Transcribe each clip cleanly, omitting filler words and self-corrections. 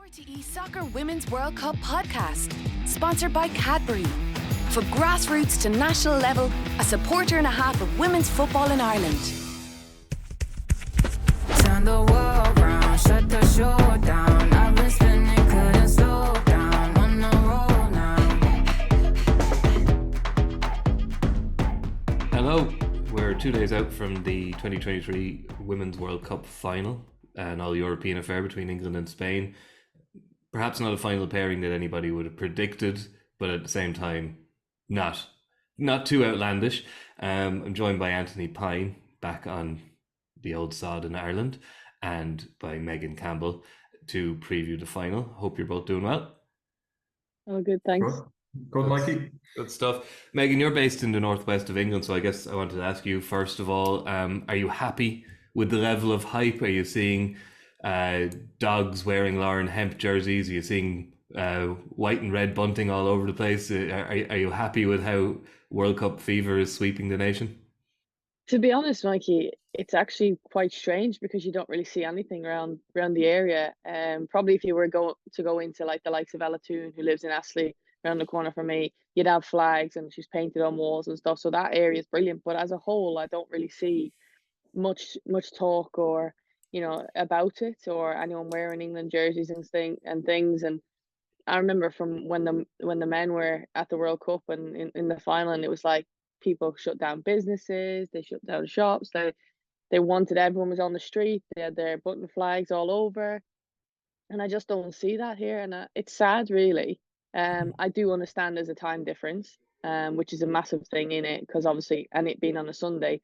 RTÉ Soccer Women's World Cup podcast, sponsored by Cadbury. For grassroots to national level, a supporter and a half of women's football in Ireland. Turn the world round, shut the show down. I've been spinning, couldn't slow down. On the road now. Hello, we're 2 days out from the 2023 Women's World Cup final, an all-European affair between England and Spain. Perhaps not a final pairing that anybody would have predicted, but at the same time, not too outlandish. I'm joined by Anthony Pyne, back on the old sod in Ireland, and by Megan Campbell to preview the final. Hope you're both doing well. Oh, good, thanks. Good, Mikey. Good stuff. Megan, you're based in the northwest of England, so I guess I wanted to ask you, first of all, are you happy with the level of hype? Are you seeing dogs wearing Lauren Hemp jerseys? Are you seeing white and red bunting all over the place? Are you happy with how World Cup fever is sweeping the nation? To be honest, Mikey, it's actually quite strange because you don't really see anything around the area. Probably if you were to go into like the likes of Ella Toon, who lives in Astley, around the corner from me, you'd have flags and she's painted on walls and stuff. So that area is brilliant. But as a whole, I don't really see much talk or about it, or anyone wearing England jerseys and things. And I remember from when the men were at the World Cup and in the final, and it was like people shut down businesses, they shut down shops, they wanted everyone was on the street, they had their button flags all over, and I just don't see that here, and it's sad, really. I do understand there's a time difference, which is a massive thing in it, because obviously, and it being on a Sunday,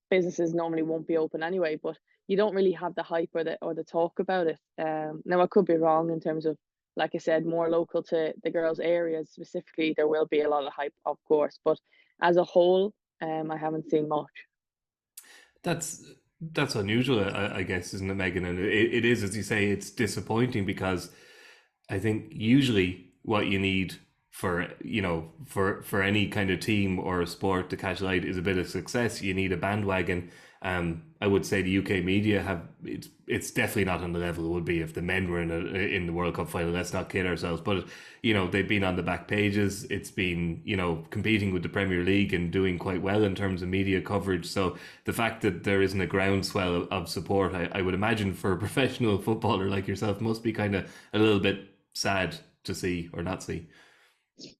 businesses normally won't be open anyway, but you don't really have the hype or the talk about it. Now, I could be wrong in terms of, like I said, more local to the girls' areas specifically, there will be a lot of hype, of course, but as a whole, I haven't seen much. That's unusual, I guess, isn't it, Megan? And it is, as you say, it's disappointing, because I think usually what you need for any kind of team or sport to catch light is a bit of success. You need a bandwagon. I would say the UK media it's definitely not on the level it would be if the men were in the World Cup final. Let's not kid ourselves, but they've been on the back pages. It's been competing with the Premier League and doing quite well in terms of media coverage. So the fact that there isn't a groundswell of support, I would imagine for a professional footballer like yourself, must be kind of a little bit sad to see or not see.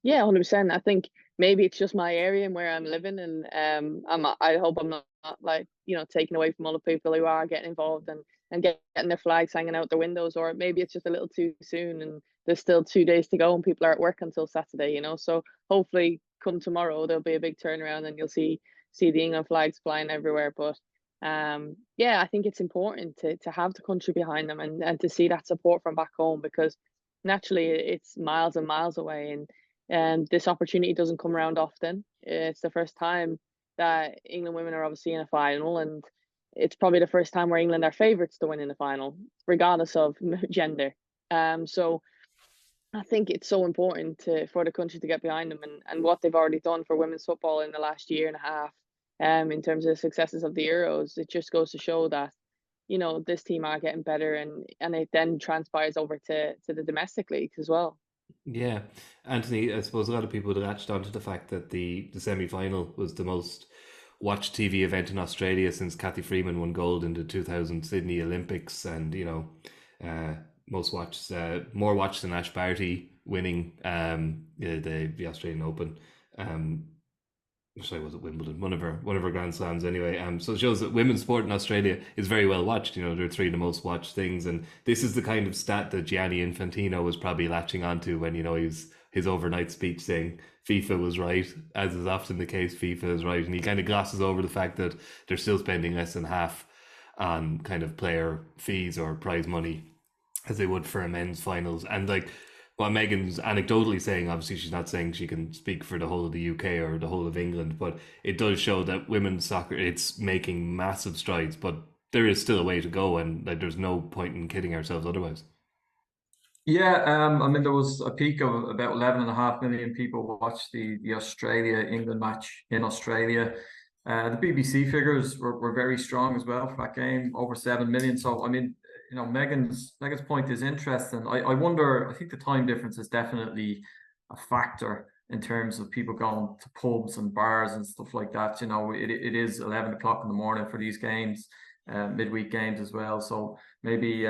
Yeah, 100%. I think maybe it's just my area and where I'm living, and I hope I'm not like taken away from all the people who are getting involved and getting their flags hanging out their windows, or maybe it's just a little too soon and there's still 2 days to go and people are at work until Saturday. So hopefully come tomorrow there'll be a big turnaround and you'll see the England flags flying everywhere. But yeah, I think it's important to have the country behind them and to see that support from back home, because naturally it's miles and miles away, and this opportunity doesn't come around often. It's the first time that England women are obviously in a final, and it's probably the first time where England are favourites to win in the final, regardless of gender. So I think it's so important for the country to get behind them, and what they've already done for women's football in the last year and a half, in terms of the successes of the Euros. It just goes to show that this team are getting better, and it then transpires over to the domestic leagues as well. Yeah, Anthony, I suppose a lot of people would have latched onto the fact that the semi-final was the most watched TV event in Australia since Cathy Freeman won gold in the 2000 Sydney Olympics, and most watched, more watched than Ash Barty winning the Australian Open. Sorry, was it Wimbledon? One of her Grand Slams anyway. So it shows that women's sport in Australia is very well watched. They're three of the most watched things, and this is the kind of stat that Gianni Infantino was probably latching onto when his overnight speech saying FIFA was right, as is often the case. FIFA is right, and he kind of glosses over the fact that they're still spending less than half on kind of player fees or prize money as they would for a men's finals. And like what Megan's anecdotally saying, obviously she's not saying she can speak for the whole of the UK or the whole of England, but it does show that women's soccer, it's making massive strides, but there is still a way to go, and there's no point in kidding ourselves otherwise. Yeah, there was a peak of about 11.5 million people watched the Australia-England match in Australia. The BBC figures were very strong as well for that game, over 7 million. So, Megan's point is interesting. I wonder. I think the time difference is definitely a factor in terms of people going to pubs and bars and stuff like that. It is 11 o'clock in the morning for these games, midweek games as well. So maybe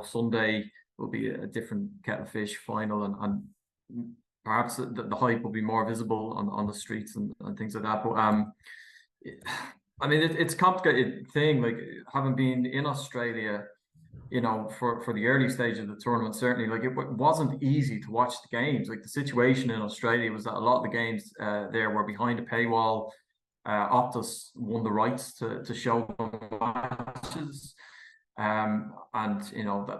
Sunday will be a different kettle of fish final, and perhaps the hype will be more visible on the streets and things like that. But I mean, it's a complicated thing. Like, having been in Australia, for the early stage of the tournament, certainly, like, it wasn't easy to watch the games. Like, the situation in Australia was that a lot of the games there were behind a paywall. Optus won the rights to show the matches. And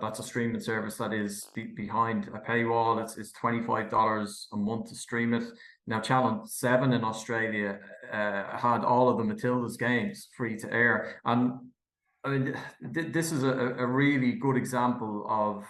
that's a streaming service that is behind a paywall. It's $25 a month to stream it. Now, Channel 7 in Australia had all of the Matildas games free to air, and I mean, this is a really good example of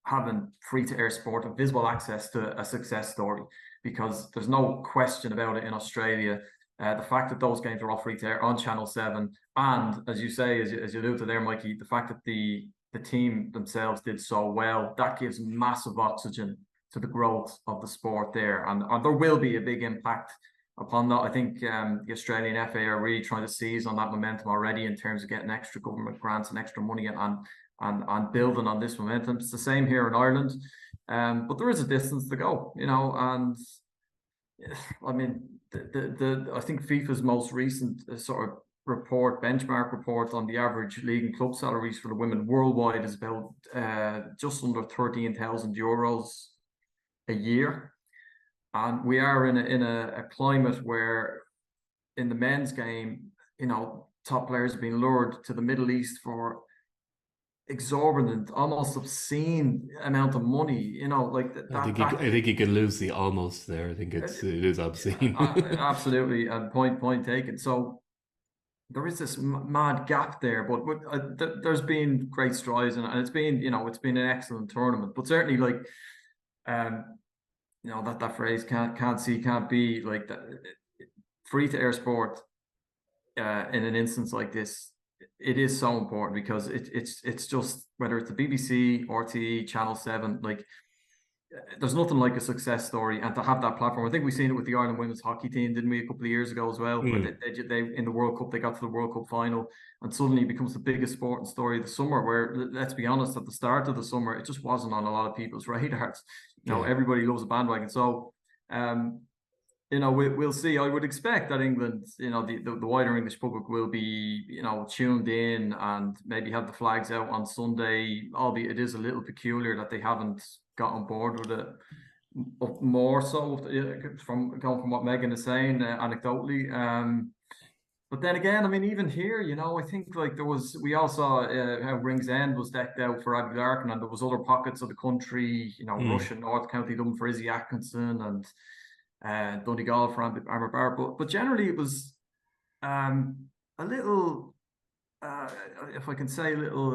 having free to air sport and visible access to a success story, because there's no question about it in Australia. The fact that those games are all free to air on Channel 7, and as you say, as you alluded to there, Mikey, the fact that the team themselves did so well, that gives massive oxygen to the growth of the sport there, and there will be a big impact upon that. I think the Australian FA are really trying to seize on that momentum already in terms of getting extra government grants and extra money and building on this momentum. It's the same here in Ireland, but there is a distance to go, and I mean, I think FIFA's most recent sort of benchmark report on the average league and club salaries for the women worldwide is about just under €13,000 a year. And we are in a climate where, in the men's game, top players have been lured to the Middle East for exorbitant, almost obscene amount of money. I think you can lose the almost there. I think it is obscene. Absolutely, and point taken. So there is this mad gap there, but there's been great strides, and it's been an excellent tournament. But certainly, like, that phrase can't see, can't be, like, that free to air sport in an instance like this, it is so important, because it's just, whether it's the BBC, RTÉ, Channel 7, like, there's nothing like a success story, and to have that platform. I think we've seen it with the Ireland women's hockey team, didn't we, a couple of years ago as well? Where they in the World Cup, they got to the World Cup final, and suddenly it becomes the biggest sporting story of the summer, where, let's be honest, at the start of the summer, it just wasn't on a lot of people's radars. Everybody loves a bandwagon. So we'll see. I would expect that England, the wider English public will be, tuned in and maybe have the flags out on Sunday, albeit it is a little peculiar that they haven't got on board with it more so, from what Megan is saying, anecdotally. But then again, I mean, even here, I think, like, we all saw how Ringsend was decked out for Abby Larkin, and there was other pockets of the country, Russia, North County Dublin for Izzy Atkinson, and Donegal for Amber Barr. But generally, it was a little, if I can say, a little,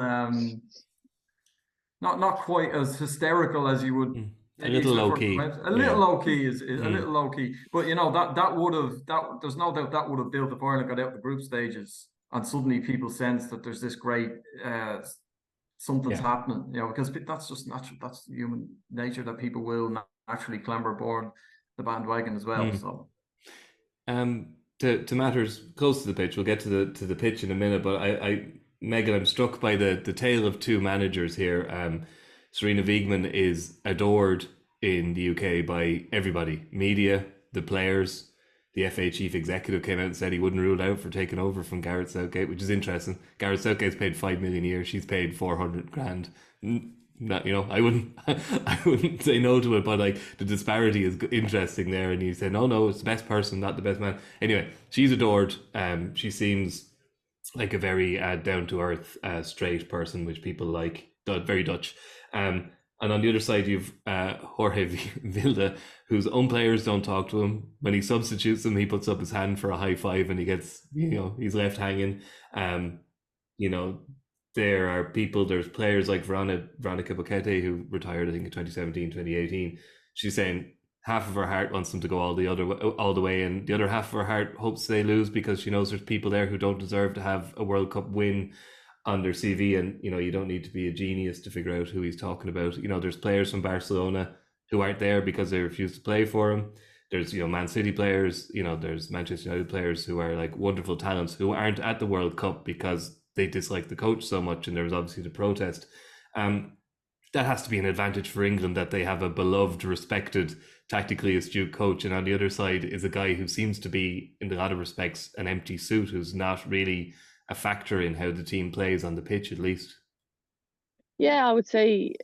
not quite as hysterical as you would. A little low key. A little low key is a little low key. But that would have, there's no doubt that would have built if Ireland got out the group stages, and suddenly people sense that there's this great something's happening. Because that's just natural. That's human nature, that people will naturally clamber aboard the bandwagon as well. So to matters close to the pitch, we'll get to the pitch in a minute, but Megan, I'm struck by the tale of two managers here. Sarina Wiegman is adored in the UK by everybody, media, the players. The FA chief executive came out and said he wouldn't rule out for taking over from Gareth Southgate, which is interesting. Gareth Southgate's paid $5 million a year. She's paid $400,000. I wouldn't say no to it, but, like, the disparity is interesting there. And you say, no, it's the best person, not the best man. Anyway, she's adored. She seems like a very down to earth, straight person, which people like. Very Dutch. And on the other side, you've Jorge Vilda, whose own players don't talk to him. When he substitutes them, he puts up his hand for a high five, and he gets, he's left hanging. There are people, there's players like Veronica Boquete, who retired, I think, in 2017, 2018. She's saying half of her heart wants them to go all the way, and the other half of her heart hopes they lose, because she knows there's people there who don't deserve to have a World Cup win. on their CV, and you don't need to be a genius to figure out who he's talking about. There's players from Barcelona who aren't there because they refuse to play for him. There's Man City players, there's Manchester United players who are like wonderful talents who aren't at the World Cup because they dislike the coach so much, and there was obviously the protest. That has to be an advantage for England, that they have a beloved, respected, tactically astute coach, and on the other side is a guy who seems to be, in a lot of respects, an empty suit, who's not really a factor in how the team plays on the pitch, at least. Yeah, I would say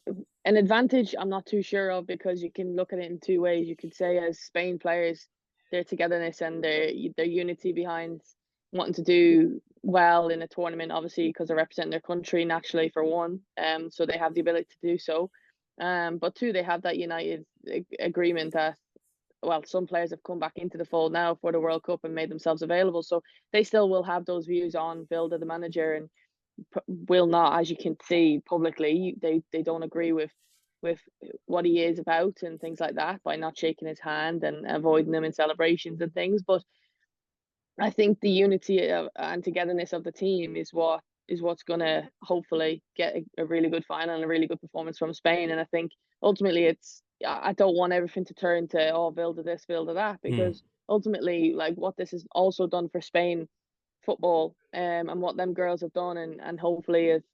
an advantage I'm not too sure of, because you can look at it in two ways. You could say, as Spain players, their togetherness and their unity behind wanting to do well in a tournament, obviously because they're representing their country naturally, for one, so they have the ability to do so, but two, they have that united agreement that, well, some players have come back into the fold now for the World Cup and made themselves available, so they still will have those views on Vilda, the manager, and will not, as you can see publicly, they don't agree with what he is about and things like that, by not shaking his hand and avoiding him in celebrations and things. But I think the unity and togetherness of the team is what's going to hopefully get a really good final and a really good performance from Spain. And I think ultimately I don't want everything to turn to, oh, Vilda this, Vilda that, because ultimately, like, what this has also done for Spain football, and what them girls have done, and hopefully it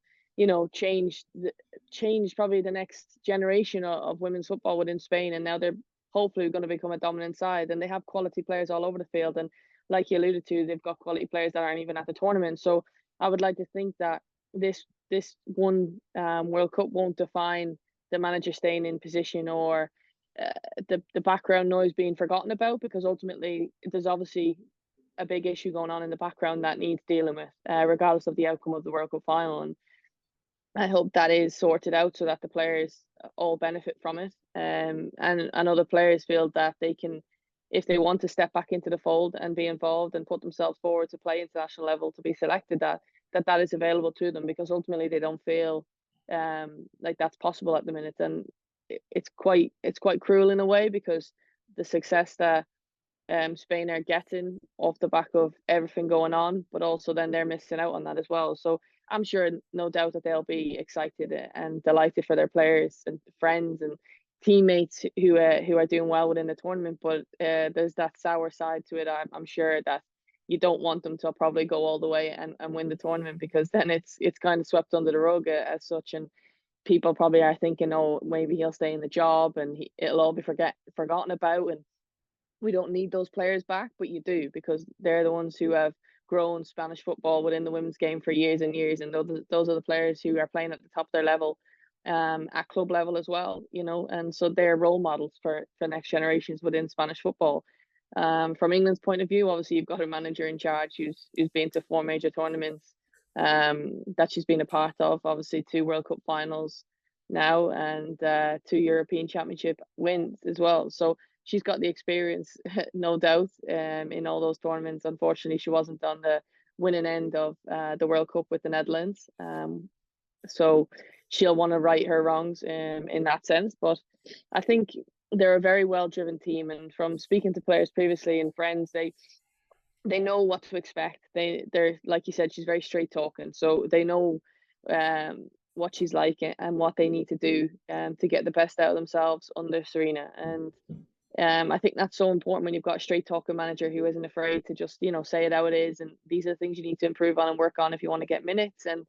changed probably the next generation of women's football within Spain, and now they're hopefully going to become a dominant side, and they have quality players all over the field, and like you alluded to, they've got quality players that aren't even at the tournament. So I would like to think that this one World Cup won't define the manager staying in position, or the background noise being forgotten about, because ultimately there's obviously a big issue going on in the background that needs dealing with, regardless of the outcome of the World Cup final. And I hope that is sorted out so that the players all benefit from it, and other players feel that they can, if they want to step back into the fold and be involved and put themselves forward to play international level, to be selected, that is available to them, because ultimately they don't feel like that's possible at the minute. And it's quite cruel in a way, because the success that Spain are getting off the back of everything going on, but also then they're missing out on that as well. So I'm sure, no doubt, that they'll be excited and delighted for their players and friends and teammates who are doing well within the tournament. But there's that sour side to it. I'm sure that you don't want them to probably go all the way and win the tournament, because then it's kind of swept under the rug as such, and people probably are thinking, oh, maybe he'll stay in the job and it'll all be forgotten about, and we don't need those players back. But you do, because they're the ones who have grown Spanish football within the women's game for years and years, and those are the players who are playing at the top of their level, at club level as well, and so they're role models for next generations within Spanish football. From England's point of view, obviously you've got a manager in charge who's been to 4 major tournaments, that she's been a part of, obviously 2 World Cup finals now, and 2 European Championship wins as well. So she's got the experience, no doubt, in all those tournaments. Unfortunately, she wasn't on the winning end of the World Cup with the Netherlands. So she'll want to right her wrongs in that sense. But I think they're a very well-driven team, and from speaking to players previously and friends, they know what to expect. They're, like you said, she's very straight talking, so they know what she's like and what they need to do to get the best out of themselves under Sarina. And I think that's so important when you've got a straight talking manager who isn't afraid to just say it how it is, and these are the things you need to improve on and work on if you want to get minutes, and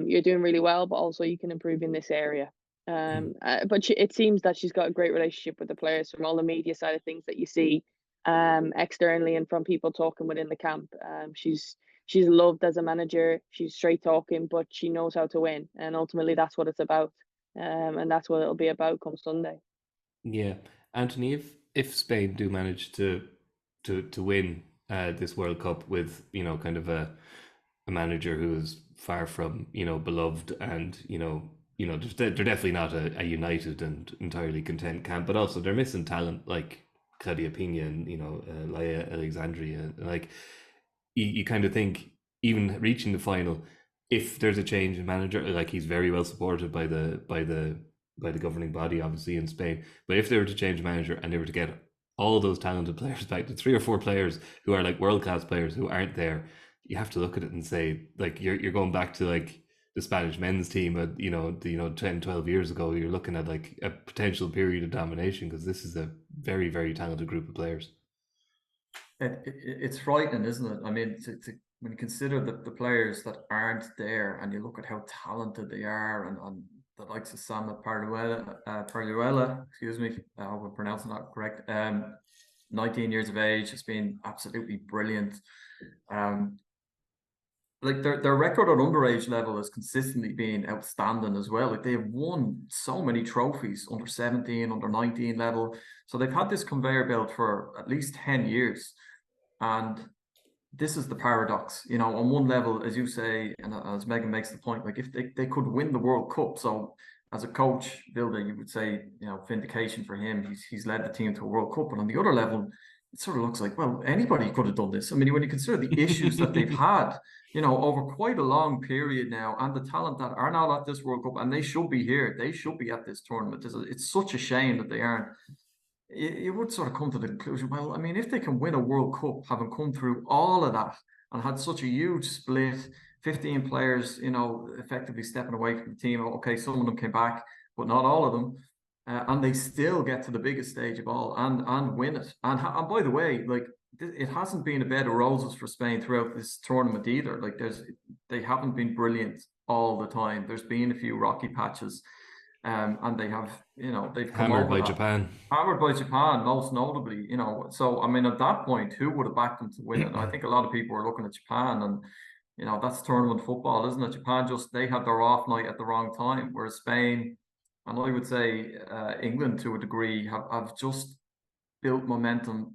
you're doing really well, but also you can improve in this area. But it seems that she's got a great relationship with the players, from all the media side of things that you see externally, and from people talking within the camp. She's loved as a manager. She's straight talking, but she knows how to win, and ultimately that's what it's about, and that's what it'll be about come Sunday. Yeah, Anthony, if Spain do manage to win this World Cup with kind of a manager who is far from beloved, and they're definitely not a united and entirely content camp, but also they're missing talent like Claudia Pyne and Laia Alexandria. Like you kind of think, even reaching the final, if there's a change in manager, like, he's very well supported by the governing body, obviously, in Spain. But if they were to change manager and they were to get all those talented players back, the 3 or 4 players who are like world-class players who aren't there, you have to look at it and say, like, you're going back to like the Spanish men's team at 10, 12 years ago. You're looking at like a potential period of domination, because this is a very, very talented group of players. It's frightening, isn't it? I mean, when you consider the players that aren't there, and you look at how talented they are, and the likes of Salma Paralleulo, excuse me, I hope I'm pronouncing that correct. 19 years of age, has been absolutely brilliant. Like their record at underage level has consistently been outstanding as well. Like they have won so many trophies under 17, under 19 level. So they've had this conveyor belt for at least 10 years. And this is the paradox, on one level, as you say, and as Megan makes the point, like if they could win the World Cup. So as a coach, Vilda, you would say, vindication for him. He's led the team to a World Cup. But on the other level, it sort of looks like, well, anybody could have done this. I mean, when you consider the issues that they've had, over quite a long period now, and the talent that are now at this World Cup, and they should be here. They should be at this tournament. It's such a shame that they aren't. You would sort of come to the conclusion, well, I mean, if they can win a World Cup, having come through all of that and had such a huge split, 15 players, effectively stepping away from the team. Okay, some of them came back, but not all of them. And they still get to the biggest stage of all and win it. And by the way, like, it hasn't been a bed of roses for Spain throughout this tournament either. Like they haven't been brilliant all the time. There's been a few rocky patches, and they have, they've come hammered over by that. Japan. Hammered by Japan, most notably. So I mean, at that point, who would have backed them to win it? And I think a lot of people were looking at Japan, and that's tournament football, isn't it? Japan they had their off night at the wrong time, whereas Spain, and I would say England to a degree, have just built momentum.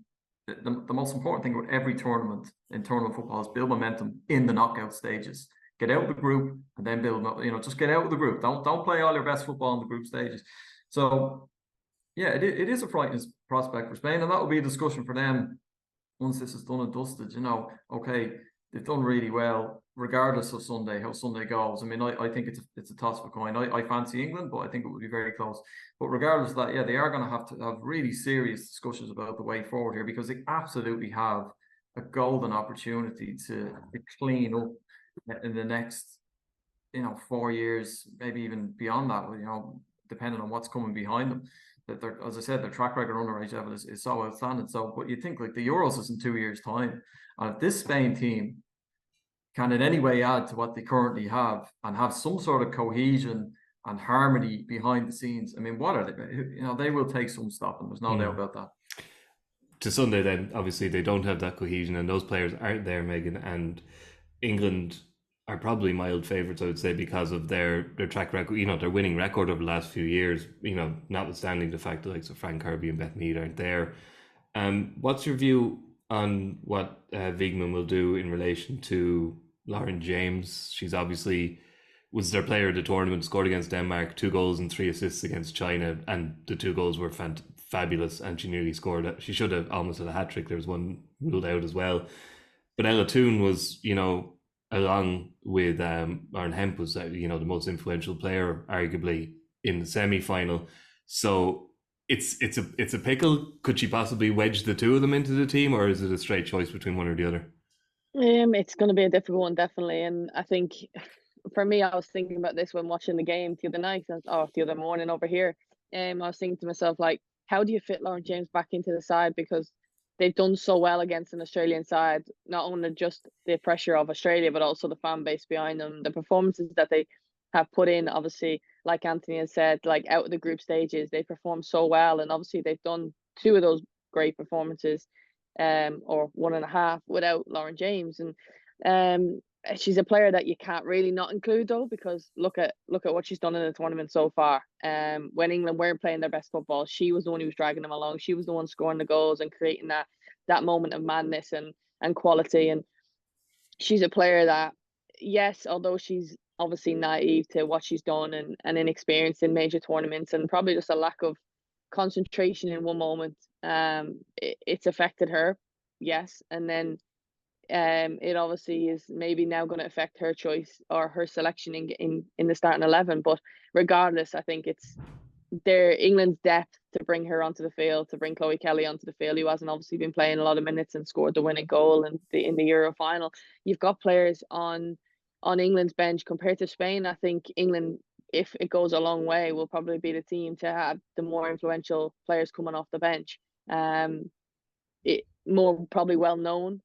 The most important thing with every tournament in tournament football is build momentum in the knockout stages. Get out of the group and then build. Just get out of the group. Don't play all your best football in the group stages. So, yeah, it is a frightening prospect for Spain, and that will be a discussion for them once this is done and dusted. Okay, they've done really well, regardless of how Sunday goes. I mean, I think it's a toss of a coin. I fancy England, but I think it would be very close. But regardless of that, yeah, they are going to have really serious discussions about the way forward here, because they absolutely have a golden opportunity to clean up in the next 4 years, maybe even beyond that, depending on what's coming behind them. That as I said, their track record underage level is so outstanding. So, but you think like the Euros is in 2 years' time, and if this Spain team can in any way add to what they currently have and have some sort of cohesion and harmony behind the scenes, I mean, what are they? They will take some stopping. There's no doubt about that. To Sunday, then, obviously they don't have that cohesion, and those players aren't there, Megan. And England are probably mild favourites, I would say, because of their track record, their winning record over the last few years, notwithstanding the fact that like Frank Kirby and Beth Mead aren't there. What's your view on what Wiegman will do in relation to Lauren James? She's obviously was their player of the tournament, scored against Denmark, 2 goals and 3 assists against China, and the 2 goals were fabulous, and she nearly scored. She should have almost had a hat-trick. There was one ruled out as well. But Ella Toone was, along with Lauren Hemp, was the most influential player, arguably, in the semi-final. So it's a pickle. Could she possibly wedge the two of them into the team, or is it a straight choice between one or the other? It's going to be a difficult one, definitely. And I think for me, I was thinking about this when watching the game the other night, the other morning over here. I was thinking to myself, like, how do you fit Lauren James back into the side? Because they've done so well against an Australian side, not only just the pressure of Australia, but also the fan base behind them, the performances that they have put in. Obviously, like Anthony has said, like out of the group stages, they performed so well. And obviously they've done 2 of those great performances, or 1.5 without Lauren James. And she's a player that you can't really not include, though, because look at what she's done in the tournament so far. When England weren't playing their best football, she was the one who was dragging them along. She was the one scoring the goals and creating that moment of madness and quality. And she's a player that, yes, although she's obviously naive to what she's done and inexperienced in major tournaments, and probably just a lack of concentration in one moment, it's affected her, yes. And then it obviously is maybe now going to affect her choice or her selection in the starting 11. But regardless, I think it's England's depth to bring her onto the field, to bring Chloe Kelly onto the field, who hasn't obviously been playing a lot of minutes and scored the winning goal in the Euro final. You've got players on England's bench compared to Spain. I think England, if it goes a long way, will probably be the team to have the more influential players coming off the bench. It more probably well known,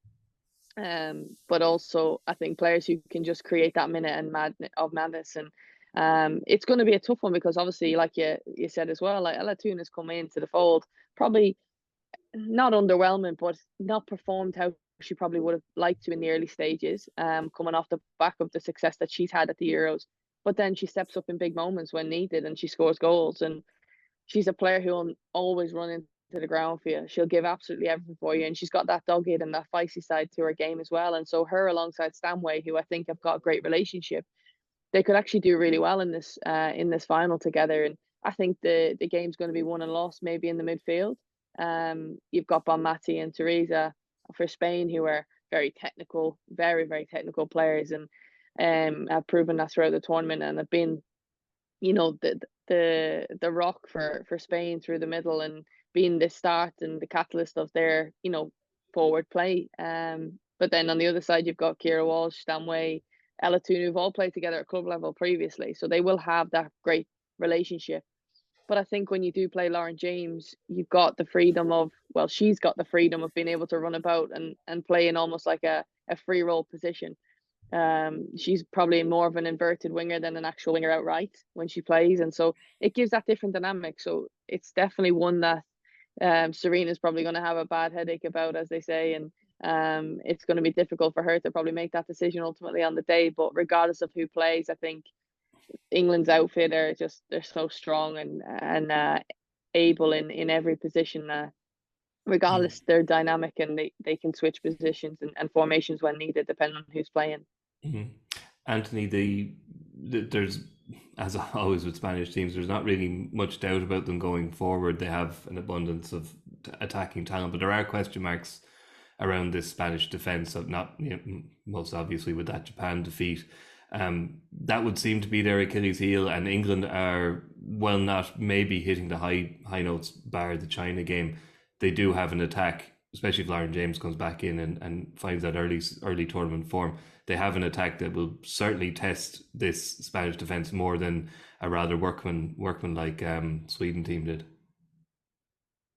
but also I think players who can just create that minute and madness. And it's going to be a tough one because obviously, like you said as well, like Ella Toone has come into the fold, probably not underwhelming, but not performed how she probably would have liked to in the early stages, coming off the back of the success that she's had at the Euros. But then she steps up in big moments when needed and she scores goals. And she's a player who will always run into the ground for you. She'll give absolutely everything for you. And she's got that dogged and that feisty side to her game as well. And so her alongside Stanway, who I think have got a great relationship, they could actually do really well in this final together. And I think the game's going to be won and lost maybe in the midfield. You've got Bonmati and Teresa for Spain, who are very technical, very, very technical players, and have proven that throughout the tournament and have been, you know, the rock for Spain through the middle and being the start and the catalyst of their, you know, forward play. But then on the other side, you've got Kira Walsh, Stanway, Ella Toone, who've all played together at club level previously, so they will have that great relationship. But I think when you do play Lauren James, you've got the freedom of, well, she's got the freedom of being able to run about and play in almost like a free role position. She's probably more of an inverted winger than an actual winger outright when she plays. And so it gives that different dynamic. So it's definitely one that Sarina's probably going to have a bad headache about, as they say. And it's going to be difficult for her to probably make that decision ultimately on the day. But regardless of who plays, I think England's outfit they're so strong and able in every position. Regardless, they're dynamic and they can switch positions and formations when needed, depending on who's playing. Mm-hmm. Anthony, there's, as always with Spanish teams, there's not really much doubt about them going forward. They have an abundance of attacking talent, but there are question marks around this Spanish defence. Of not, you know, most obviously with that Japan defeat. That would seem to be their Achilles heel, and England are, well, not maybe hitting the high notes bar the China game. They do have an attack, especially if Lauren James comes back in and finds that early tournament form. They have an attack that will certainly test this Spanish defence more than a rather workman-like Sweden team did.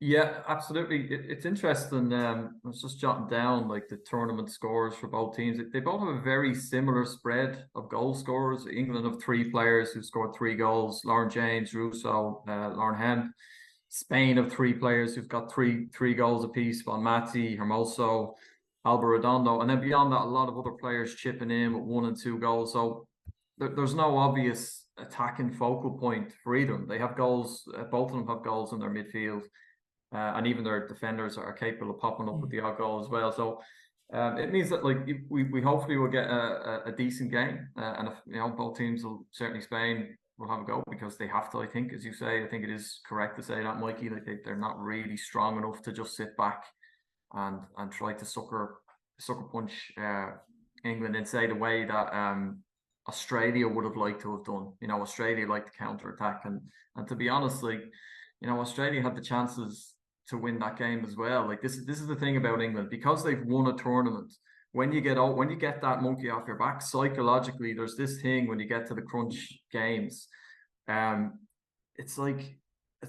Yeah, absolutely. It's interesting. I was just jotting down like the tournament scores for both teams. They both have a very similar spread of goal scorers. England have 3 players who scored 3 goals: Lauren James, Russo, Lauren Hemp. Spain have 3 players who've got three goals apiece: Bonmati, Hermoso, Alba Redondo, and then beyond that, a lot of other players chipping in with 1 and 2 goals. So there's no obvious attacking focal point for either. They have goals. Both of them have goals in their midfield. And even their defenders are capable of popping up with the odd goal as well. So it means that like we hopefully will get a decent game, and if, you know, both teams will, certainly Spain will have a go because they have to. I think, as you say, I think it is correct to say that, Mikey. Like they're not really strong enough to just sit back and try to sucker punch England in, say, the way that Australia would have liked to have done. You know, Australia liked to counter attack, and to be honest, like, you know, Australia had the chances to win that game as well. Like this is the thing about England, because they've won a tournament. When you get that monkey off your back, psychologically, there's this thing when you get to the crunch games. It's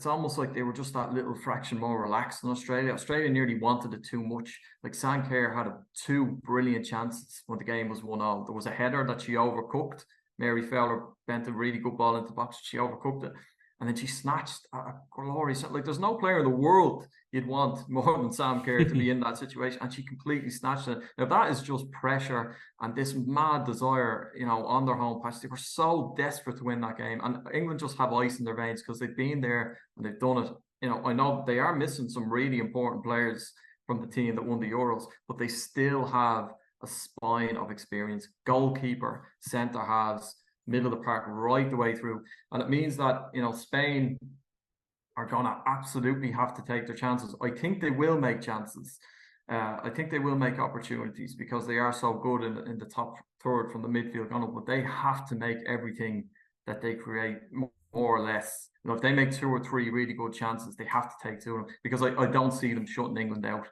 almost like they were just that little fraction more relaxed than Australia. Australia nearly wanted it too much. Like Sanker had 2 brilliant chances when the game was 1-0. There was a header that she overcooked. Mary Fowler bent a really good ball into the box. She overcooked it. And then she snatched a glorious, like there's no player in the world you'd want more than Sam Kerr to be in that situation. And she completely snatched it. Now that is just pressure and this mad desire, you know, on their home patch. They were so desperate to win that game. And England just have ice in their veins because they've been there and they've done it. You know, I know they are missing some really important players from the team that won the Euros, but they still have a spine of experience. Goalkeeper, centre halves, middle of the park, right the way through. And it means that, you know, Spain are going to absolutely have to take their chances. I think they will make chances. I think they will make opportunities because they are so good in the top third from the midfield going up, but they have to make everything that they create more or less You know, if they make 2 or 3 really good chances, they have to take 2 of them, because I don't see them shutting England out.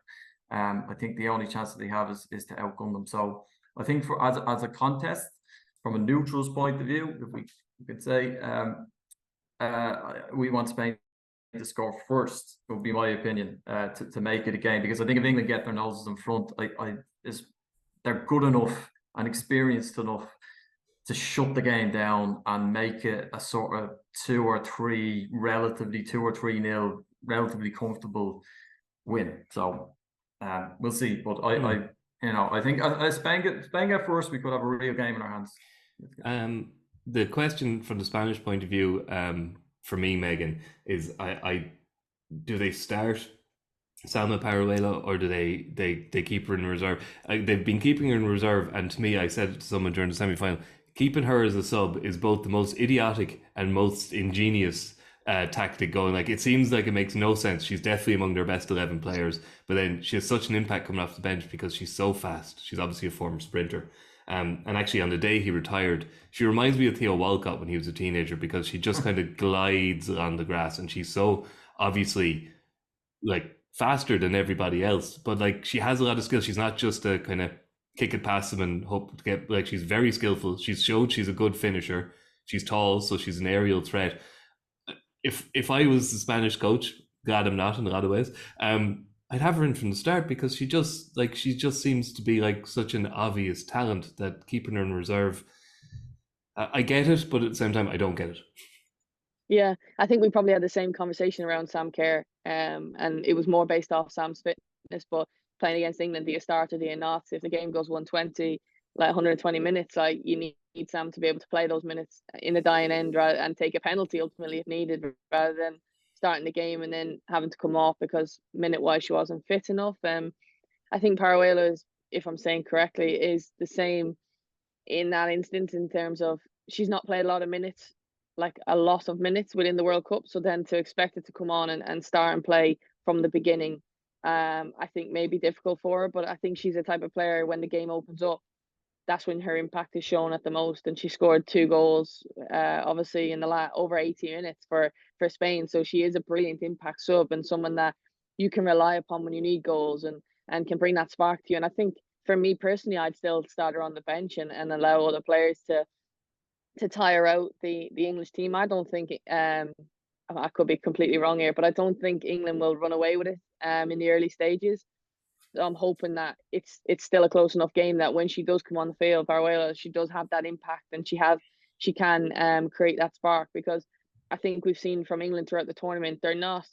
I think the only chance that they have is to outgun them. So I think for as a contest, from a neutral's point of view, if we could say, we want Spain to score first, would be my opinion, to make it a game. Because I think if England get their noses in front, they're good enough and experienced enough to shut the game down and make it a sort of 2 or 3 nil, relatively comfortable win. So we'll see. But I think Spain get first, we could have a real game in our hands. The question from the Spanish point of view, for me, Megan, is do they start Salma Paralleulo, or do they keep her in reserve? They've been keeping her in reserve, and to me, I said to someone during the semi-final, keeping her as a sub is both the most idiotic and most ingenious tactic going. Like, it seems like it makes no sense. She's definitely among their best 11 players, but then she has such an impact coming off the bench because she's so fast. She's obviously a former sprinter. And actually, on the day he retired, she reminds me of Theo Walcott when he was a teenager, because she just kind of glides on the grass, and she's so obviously like faster than everybody else. But like, she has a lot of skill. She's not just a kind of kick it past them and hope to get, like, she's very skillful. She's showed she's a good finisher. She's tall, so she's an aerial threat. If I was the Spanish coach, glad I'm not in a lot of ways, I'd have her in from the start, because she just seems to be like such an obvious talent that keeping her in reserve, I get it, but at the same time, I don't get it. Yeah, I think we probably had the same conversation around Sam Kerr, and it was more based off Sam's fitness. But playing against England, do you start or do you not? If the game goes 120, like 120 minutes, like, you need Sam to be able to play those minutes in a dying end, and take a penalty ultimately if needed, rather than starting the game and then having to come off because minute-wise she wasn't fit enough. I think Paralleulo is, if I'm saying correctly, is the same in that instance, in terms of she's not played a lot of minutes, like a lot of minutes within the World Cup. So then to expect it to come on and start and play from the beginning, I think may be difficult for her. But I think she's the type of player, when the game opens up, that's when her impact is shown at the most. And she scored 2 goals, obviously in the over 80 minutes for Spain. So she is a brilliant impact sub, and someone that you can rely upon when you need goals, and can bring that spark to you. And I think for me personally, I'd still start her on the bench and allow other players to tire out the English team. I don't think, I could be completely wrong here, but I don't think England will run away with it in the early stages. I'm hoping that it's still a close enough game that when she does come on the field, Paralleulo, she does have that impact, and she can create that spark. Because I think we've seen from England throughout the tournament, they're not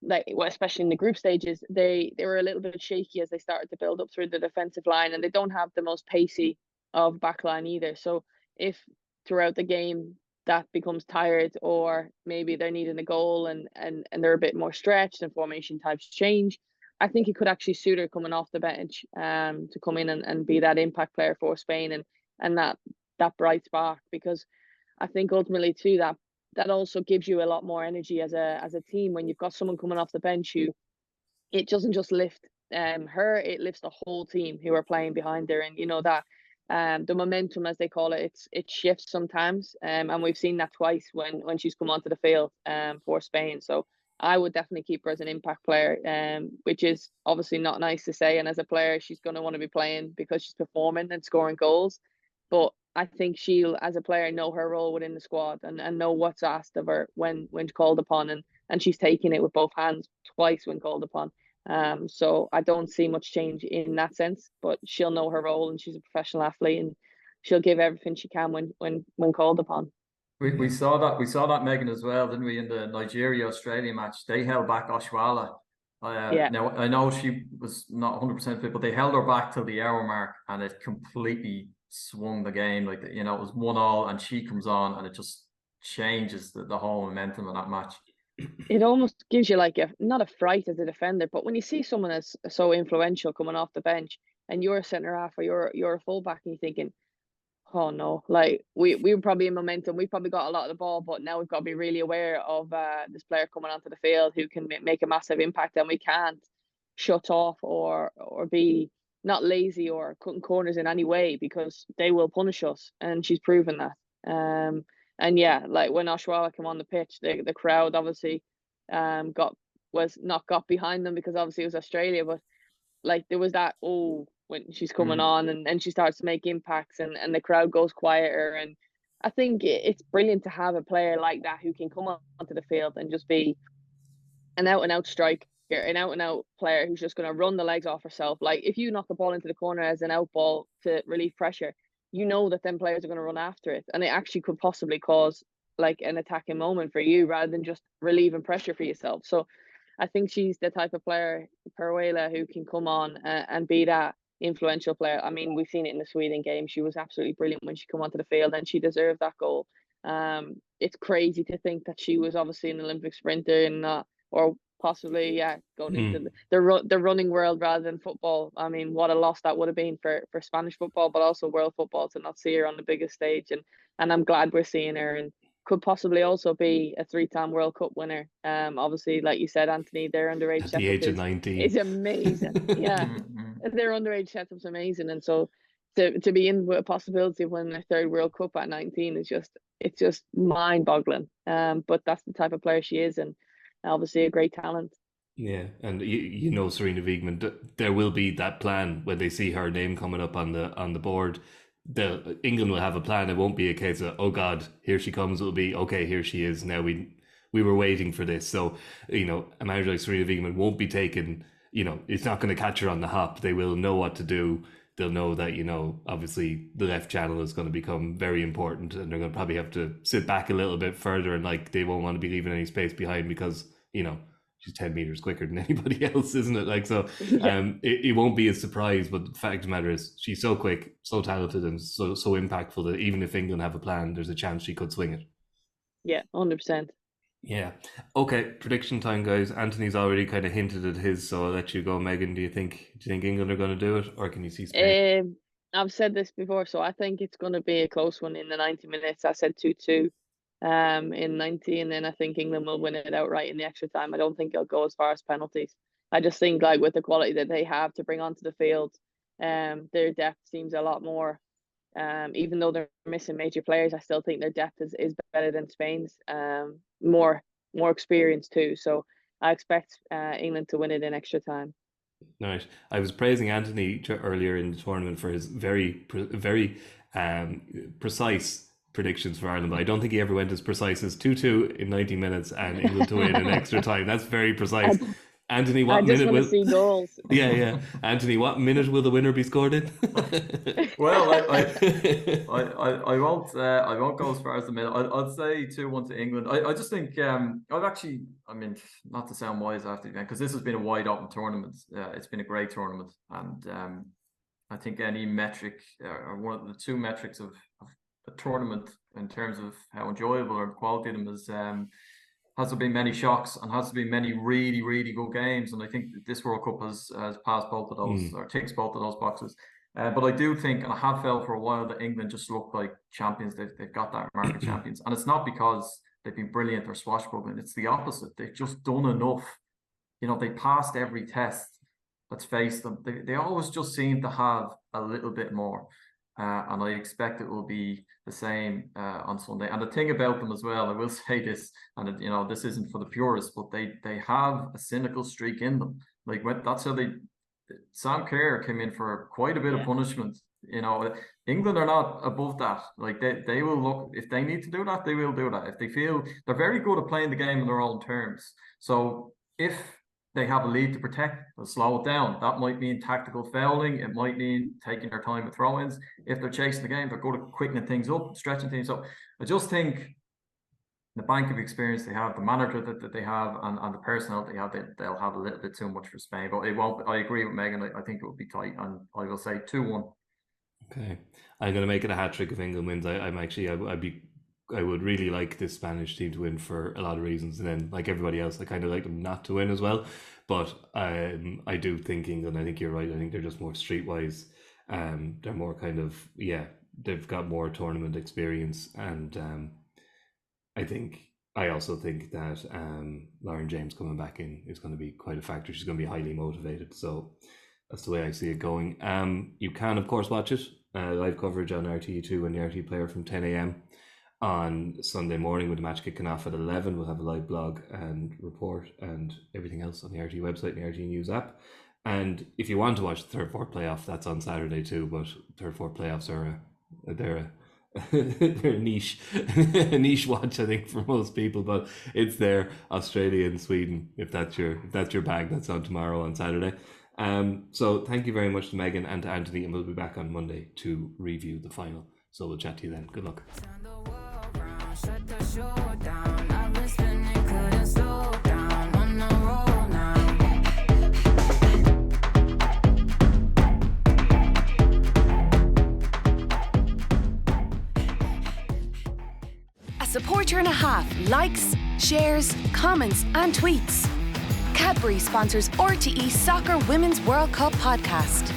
like, well, especially in the group stages, they were a little bit shaky as they started to build up through the defensive line, and they don't have the most pacey of back line either. So if throughout the game that becomes tired, or maybe they're needing a goal and they're a bit more stretched and formation types change, I think it could actually suit her coming off the bench to come in and be that impact player for Spain, and that bright spark. Because I think ultimately too, that also gives you a lot more energy as a team when you've got someone coming off the bench who, it doesn't just lift her, it lifts the whole team who are playing behind her. And you know that the momentum, as they call it, it shifts sometimes, and we've seen that twice when she's come onto the field for Spain. So I would definitely keep her as an impact player, which is obviously not nice to say. And as a player, she's going to want to be playing because she's performing and scoring goals. But I think she'll, as a player, know her role within the squad and know what's asked of her when called upon. And she's taking it with both hands twice when called upon. So I don't see much change in that sense, but she'll know her role, and she's a professional athlete, and she'll give everything she can when called upon. We saw that, Megan, as well, didn't we, in the Nigeria-Australia match? They held back Oshuala. Yeah. Now, I know she was not 100% fit, but they held her back till the hour mark, and it completely swung the game. Like, you know, it was 1-1, and she comes on, and it just changes the whole momentum of that match. It almost gives you like not a fright as a defender, but when you see someone as so influential coming off the bench, and you're a centre half or you're a fullback, and you're thinking, oh no, like we were probably in momentum. We probably got a lot of the ball, but now we've got to be really aware of this player coming onto the field who can make a massive impact, and we can't shut off or be not lazy or cutting corners in any way, because they will punish us, and she's proven that. yeah, like when Oshawa came on the pitch, the crowd obviously got behind them, because obviously it was Australia, but like there was that, when she's coming on, and she starts to make impacts, and the crowd goes quieter. And I think it's brilliant to have a player like that who can come onto the field and just be an out and out striker, an out and out player who's just going to run the legs off herself. Like if you knock the ball into the corner as an out ball to relieve pressure, you know that then players are going to run after it, and it actually could possibly cause like an attacking moment for you rather than just relieving pressure for yourself. So I think she's the type of player, Paralleulo, who can come on and be that influential player. I mean, we've seen it in the Sweden game. She was absolutely brilliant when she came onto the field, and she deserved that goal. It's crazy to think that she was obviously an Olympic sprinter and or possibly going into the running world rather than football. I mean, what a loss that would have been for Spanish football, but also world football, to not see her on the biggest stage. And I'm glad we're seeing her, and could possibly also be a 3-time World Cup winner. Obviously, like you said, Anthony, their underage at the age of 19 is amazing. Yeah, their underage setup's amazing, and so to be in with a possibility of winning their 3rd World Cup at 19 is just mind-boggling. But that's the type of player she is, and obviously a great talent. Yeah, and you know, Sarina Wiegman, there will be that plan when they see her name coming up on the board. England will have a plan. It won't be a case of, oh God, here she comes. It'll be, okay, here she is. Now we were waiting for this. So, you know, a manager like Sarina Wiegman won't be taken, you know, it's not going to catch her on the hop. They will know what to do. They'll know that, you know, obviously the left channel is going to become very important, and they're going to probably have to sit back a little bit further, and like they won't want to be leaving any space behind, because, you know, she's 10 meters quicker than anybody else, isn't it? Like, so it won't be a surprise, but the fact of the matter is she's so quick, so talented, and so impactful that even if England have a plan, there's a chance she could swing it. Yeah, 100%. Yeah. Okay, prediction time, guys. Anthony's already kind of hinted at his, so I'll let you go. Megan, do you think England are going to do it, or can you see Spain? I've said this before, so I think it's going to be a close one in the 90 minutes. I said 2-2 in 90, and then I think England will win it outright in the extra time. I don't think it'll go as far as penalties. I just think, like, with the quality that they have to bring onto the field, their depth seems a lot more. Even though they're missing major players, I still think their depth is better than Spain's. More experience too. So I expect England to win it in extra time. Nice. I was praising Anthony earlier in the tournament for his very precise predictions for Ireland, but I don't think he ever went as precise as 2-2 in 90 minutes and England to win in extra time. That's very precise. Anthony, what minute will see goals? Yeah. Anthony, what minute will the winner be scored in? Well, I won't go as far as the minute. I'd say 2-1 to England. I just think I mean, not to sound wise after the event, because this has been a wide open tournament. It's been a great tournament, and I think any metric or one of the two metrics of a tournament in terms of how enjoyable or quality of them is. Has there been many shocks, and has there been many really, really good games? And I think this World Cup has passed both of those, or ticks both of those boxes. But I do think, and I have felt for a while, that England just look like champions. They've got that mark of champions. And it's not because they've been brilliant or swashbuckling. It's the opposite. They've just done enough. You know, they passed every test that's faced them. They always just seem to have a little bit more. And I expect it will be the same on Sunday. And the thing about them as well, I will say this, and you know, this isn't for the purists, but they have a cynical streak in them. Like, that's how Sam Kerr came in for quite a bit of punishment. You know, England are not above that. Like, they will look, if they need to do that, they will do that. If they feel, they're very good at playing the game on their own terms. So if they have a lead to protect, they'll slow it down. That might mean tactical fouling. It might mean taking their time with throw-ins. If they're chasing the game, they're good at quickening things up, stretching things up. I just think the bank of experience they have, the manager that they have, and the personnel they have, they'll have a little bit too much for Spain. But it won't. I agree with Megan. I think it will be tight, and I will say 2-1. Okay, I'm going to make it a hat trick if England wins. I would really like this Spanish team to win for a lot of reasons, and then, like everybody else, I kind of like them not to win as well. But I do think England, I think you're right, I think they're just more streetwise. They're more kind of, they've got more tournament experience, and I also think that Lauren James coming back in is going to be quite a factor. She's going to be highly motivated, so that's the way I see it going. You can, of course, watch it live coverage on RTÉ2 and the RTÉ Player from 10 a.m. on Sunday morning with the match kicking off at 11. We'll have a live blog and report and everything else on the RTÉ website and the RTÉ News app. And if you want to watch the third, fourth playoff, that's on Saturday too. But third, fourth playoffs are they're a niche watch, I think, for most people. But it's there, Australia and Sweden. If that's your bag, that's on tomorrow on Saturday. So thank you very much to Megan and to Anthony, and we'll be back on Monday to review the final. So we'll chat to you then. Good luck. Shut the show down. I've been spinning, couldn't slow down. On the roll now. A supporter and a half likes, shares, comments, and tweets. Cadbury sponsors RTE Soccer Women's World Cup podcast.